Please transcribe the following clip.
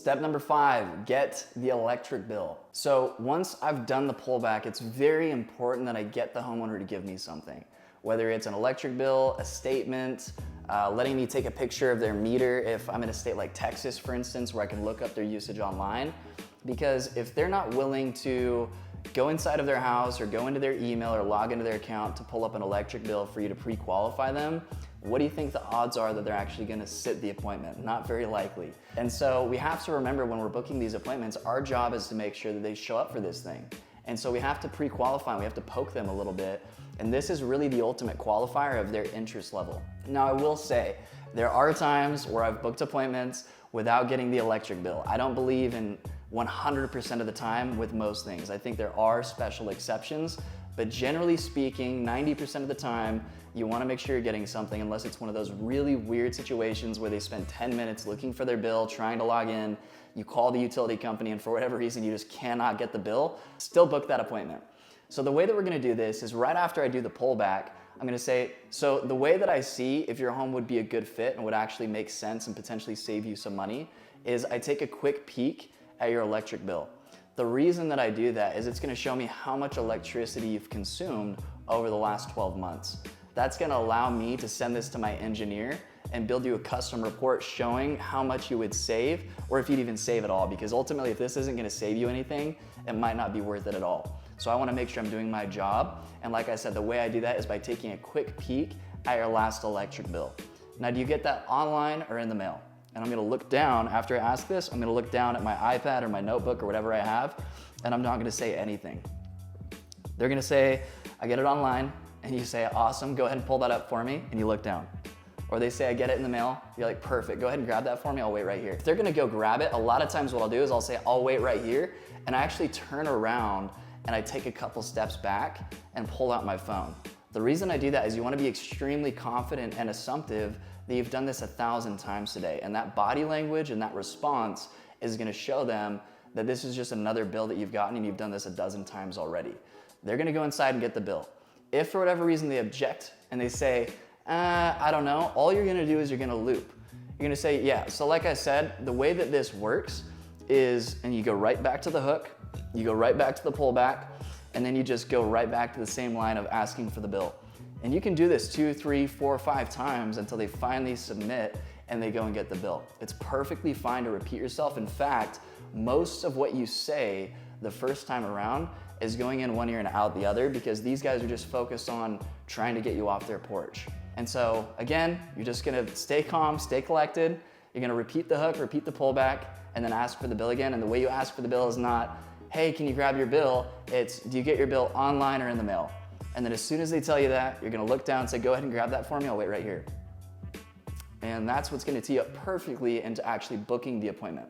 Step number 5, get the electric bill. So once I've done the pullback, it's very important that I get the homeowner to give me something. Whether it's an electric bill, a statement, letting me take a picture of their meter if I'm in a state like Texas, for instance, where I can look up their usage online. Because if they're not willing to go inside of their house or go into their email or log into their account to pull up an electric bill for you to pre-qualify them, what do you think the odds are that they're actually gonna sit the appointment? Not very likely. And so we have to remember when we're booking these appointments, our job is to make sure that they show up for this thing. And so we have to pre-qualify, we have to poke them a little bit. And this is really the ultimate qualifier of their interest level. Now I will say, there are times where I've booked appointments without getting the electric bill. I don't believe in 100% of the time with most things. I think there are special exceptions, but generally speaking, 90% of the time, you wanna make sure you're getting something unless it's one of those really weird situations where they spend 10 minutes looking for their bill, trying to log in, you call the utility company and for whatever reason you just cannot get the bill, still book that appointment. So the way that we're gonna do this is right after I do the pullback, I'm gonna say, so the way that I see if your home would be a good fit and would actually make sense and potentially save you some money is I take a quick peek at your electric bill. The reason that I do that is it's gonna show me how much electricity you've consumed over the last 12 months. That's gonna allow me to send this to my engineer and build you a custom report showing how much you would save or if you'd even save at all, because ultimately if this isn't gonna save you anything, it might not be worth it at all. So I wanna make sure I'm doing my job. And like I said, the way I do that is by taking a quick peek at your last electric bill. Now, do you get that online or in the mail? And I'm gonna look down, after I ask this, I'm gonna look down at my iPad or my notebook or whatever I have, and I'm not gonna say anything. They're gonna say, I get it online, and you say, awesome, go ahead and pull that up for me, and you look down. Or they say, I get it in the mail, you're like, perfect, go ahead and grab that for me, I'll wait right here. If they're gonna go grab it, a lot of times what I'll do is I'll say, I'll wait right here, and I actually turn around and I take a couple steps back and pull out my phone. The reason I do that is you wanna be extremely confident and assumptive that you've done this 1,000 times today. And that body language and that response is gonna show them that this is just another bill that you've gotten and you've done this 12 times already. They're gonna go inside and get the bill. If for whatever reason they object and they say, I don't know, all you're gonna do is you're gonna loop. You're gonna say, yeah, so like I said, the way that this works is, and you go right back to the hook, you go right back to the pullback, and then you just go right back to the same line of asking for the bill. And you can do this 2, 3, 4, 5 times until they finally submit and they go and get the bill. It's perfectly fine to repeat yourself. In fact, most of what you say the first time around is going in one ear and out the other because these guys are just focused on trying to get you off their porch. And so again, you're just gonna stay calm, stay collected. You're gonna repeat the hook, repeat the pullback, and then ask for the bill again. And the way you ask for the bill is not, hey, can you grab your bill? It's, do you get your bill online or in the mail? And then as soon as they tell you that, you're gonna look down and say, go ahead and grab that for me, I'll wait right here. And that's what's gonna tee you up perfectly into actually booking the appointment.